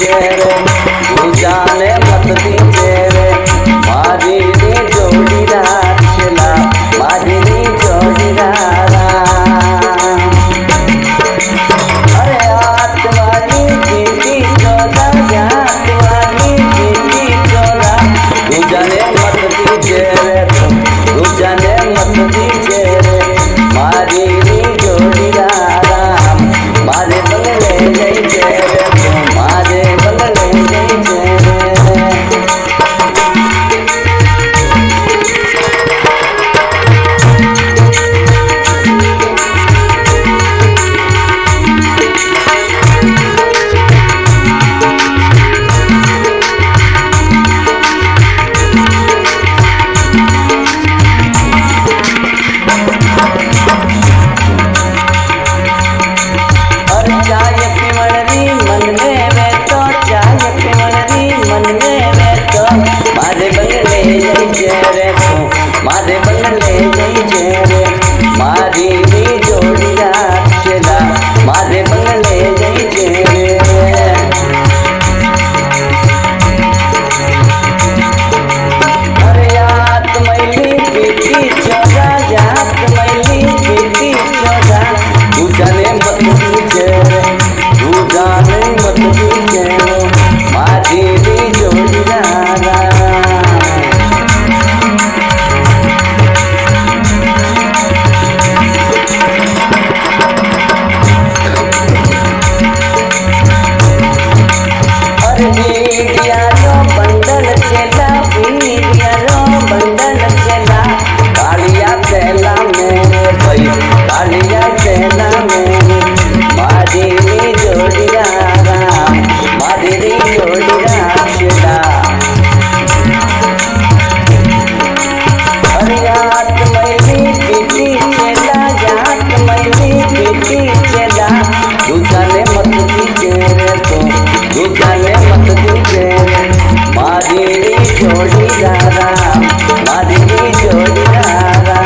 दीजे रे तू जाने मत दीजे रे मारी नी जोड़ी राखला मारी नी जोड़ी रारा अरे आत्मानी जीती चोला आत्मानी जीती चोला तू जाने मत दीजे रे तू जाने मत दीजे रे मारी नी जोड़ी रारा मारे बंगले गई रे तू मारे बंगले गई रे मारे बंगले गई रे मारी नी जोड़ी राखला मारे बंगले गई रे अरे याद मैली पीती चोरा याद मैली पीती चोरा तू जाने मत दीजे रे तू जाने मत दीजे रे मारी नी जोड़ी रारा बंडल चला बंडल चला कालिया चला मेरे भाई कालिया चला मेरे मारी नी जोड़ी रारा मारी नी जोड़ी राखला अरे याद मैली पीती चला याद मैली पीती चला तू जाने मत दीजे रे तू जाने मत दीजे रे मारी नी जोड़ी रारा मारी नी जोड़ी रारा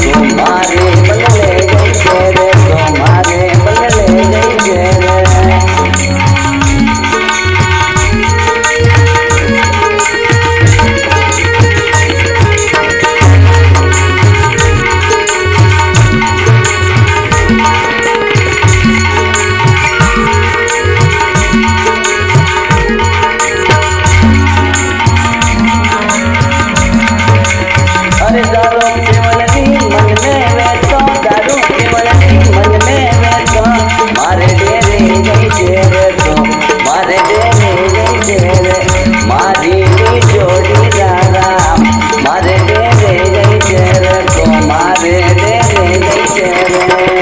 तू मारे बंगले गई रे तू मारे बंगले गई रे अरे दारू पीवलनी मन में वे तो दारू पीवलनी मन में वे तो मारे डेरे गई रे तो मारे डेरे गई रे मारी नी जोड़ी रारा मारे डेरे गई रे तो मारे डेरे गई रे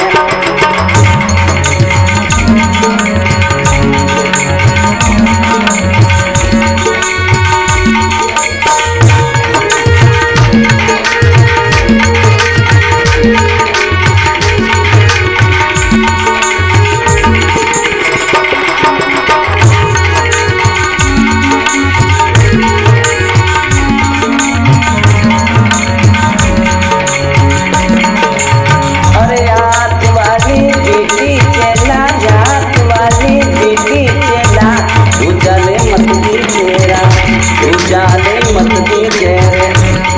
जाने मत दीजे रे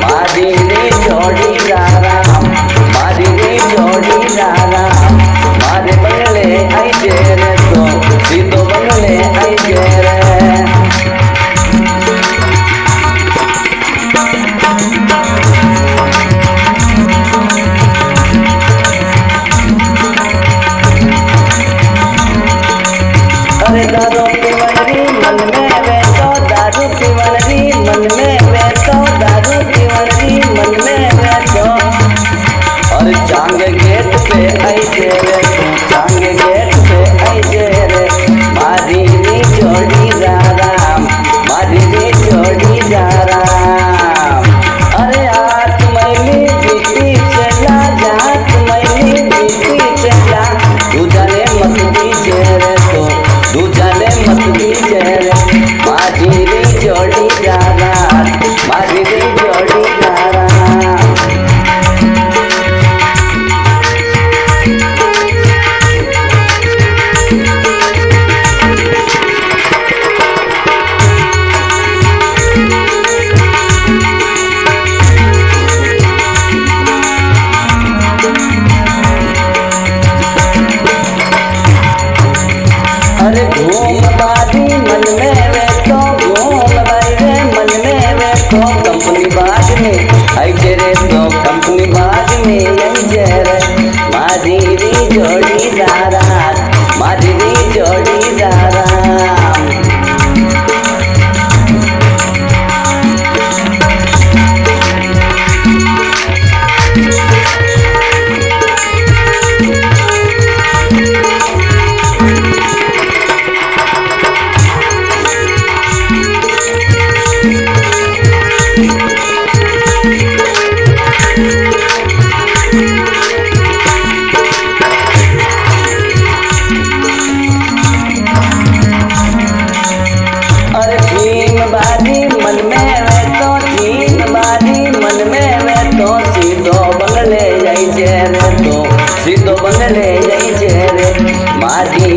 मारी नी जोड़ी रारा मारी नी जोड़ी रारा मारे बंगले आई रे तो सीधो बंगले आई रे अरे दारू पीवलनी मन में वे तो दारू पीवलनी मन में वे तो दारू पीवलनी मन में वे तो अरे चांग गेट पे आई रे चांग गेट पे आई रे मारी नी जोड़ी रारा मारी नी जोड़ी रारा अरे हाथ मैली बीती चला हाथ मैली बीती चला तू जाने मत दीजे रे तो तू जाने मत में वे तो घूम भाई रे मन में वे तो कंपनी बाग में आई रे तो कंपनी बाग में आई रे मारी री जोड़ी दारा मारी री जोड़ी दारा सीधो बंगले जाई रे मारी